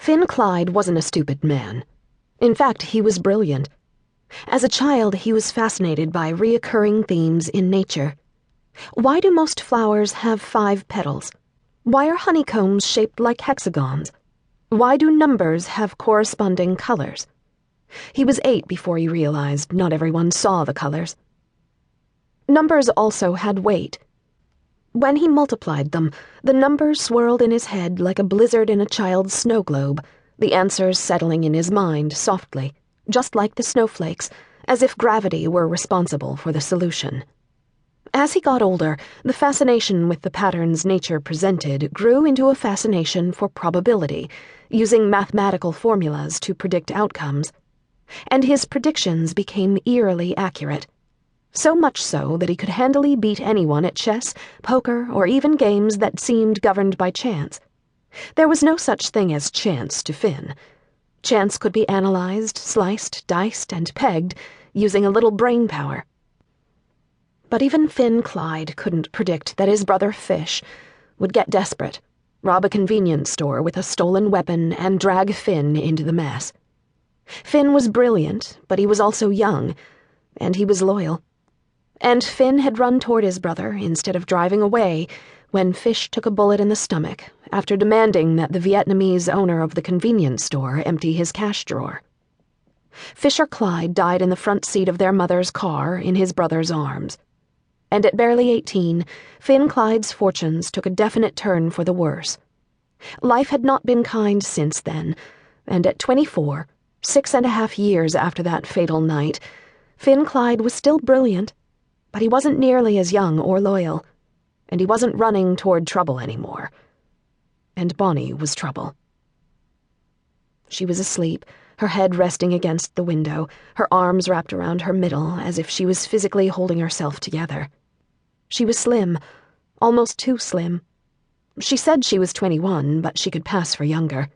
Finn Clyde wasn't a stupid man. In fact, he was brilliant. As a child, he was fascinated by reoccurring themes in nature. Why do most flowers have 5 petals? Why are honeycombs shaped like hexagons? Why do numbers have corresponding colors? He was 8 before he realized not everyone saw the colors. Numbers also had weight. When he multiplied them, the numbers swirled in his head like a blizzard in a child's snow globe, the answers settling in his mind softly, just like the snowflakes, as if gravity were responsible for the solution. As he got older, the fascination with the patterns nature presented grew into a fascination for probability, using mathematical formulas to predict outcomes. And his predictions became eerily accurate. So much so that he could handily beat anyone at chess, poker, or even games that seemed governed by chance. There was no such thing as chance to Finn. Chance could be analyzed, sliced, diced, and pegged using a little brain power. But even Finn Clyde couldn't predict that his brother Fish would get desperate, rob a convenience store with a stolen weapon, and drag Finn into the mess. Finn was brilliant, but he was also young, and he was loyal. And Finn had run toward his brother instead of driving away when Fish took a bullet in the stomach after demanding that the Vietnamese owner of the convenience store empty his cash drawer. Fisher Clyde died in the front seat of their mother's car in his brother's arms. And at barely 18, Finn Clyde's fortunes took a definite turn for the worse. Life had not been kind since then, and at 24, 6.5 years after that fatal night, Finn Clyde was still brilliant, but he wasn't nearly as young or loyal, and he wasn't running toward trouble anymore. And Bonnie was trouble. She was asleep, her head resting against the window, her arms wrapped around her middle as if she was physically holding herself together. She was slim, almost too slim. She said she was 21, but she could pass for younger.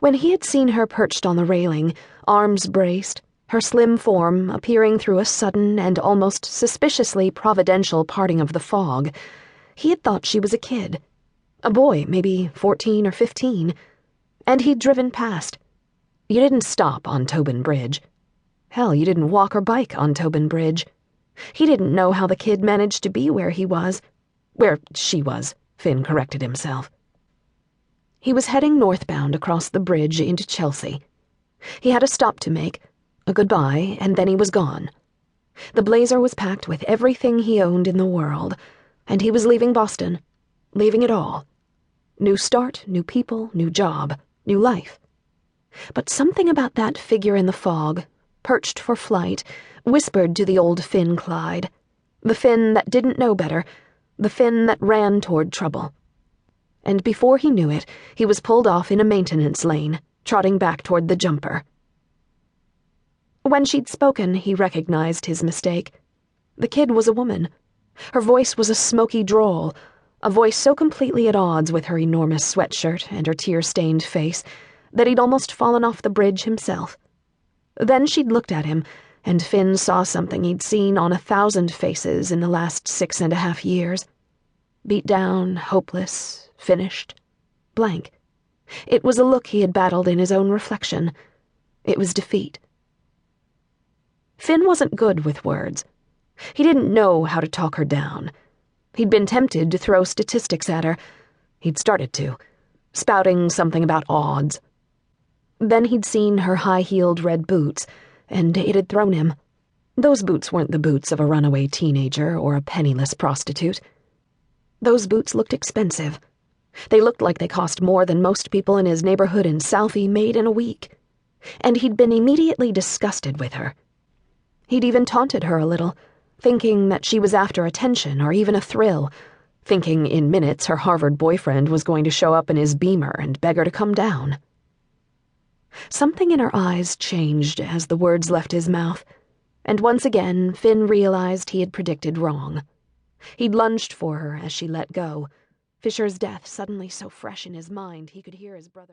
When he had seen her perched on the railing, arms braced, her slim form appearing through a sudden and almost suspiciously providential parting of the fog, he had thought she was a kid, a boy, maybe 14 or 15, and he'd driven past. You didn't stop on Tobin Bridge. Hell, you didn't walk or bike on Tobin Bridge. He didn't know how the kid managed to be where he was. Where she was, Finn corrected himself. He was heading northbound across the bridge into Chelsea. He had a stop to make, a goodbye, and then he was gone. The Blazer was packed with everything he owned in the world, and he was leaving Boston, leaving it all. New start, new people, new job, new life. But something about that figure in the fog, perched for flight, whispered to the old Finn Clyde, the Finn that didn't know better, the Finn that ran toward trouble. And before he knew it, he was pulled off in a maintenance lane, trotting back toward the jumper. When she'd spoken, he recognized his mistake. The kid was a woman. Her voice was a smoky drawl, a voice so completely at odds with her enormous sweatshirt and her tear-stained face that he'd almost fallen off the bridge himself. Then she'd looked at him, and Finn saw something he'd seen on 1,000 faces in the last 6.5 years. Beat down, hopeless, finished, blank. It was a look he had battled in his own reflection. It was defeat. Finn wasn't good with words. He didn't know how to talk her down. He'd been tempted to throw statistics at her. He'd started to, spouting something about odds. Then he'd seen her high-heeled red boots, and it had thrown him. Those boots weren't the boots of a runaway teenager or a penniless prostitute. Those boots looked expensive. They looked like they cost more than most people in his neighborhood in Southie made in a week. And he'd been immediately disgusted with her. He'd even taunted her a little, thinking that she was after attention or even a thrill, thinking in minutes her Harvard boyfriend was going to show up in his Beamer and beg her to come down. Something in her eyes changed as the words left his mouth, and once again Finn realized he had predicted wrong. He'd lunged for her as she let go, Fisher's death suddenly so fresh in his mind he could hear his brother.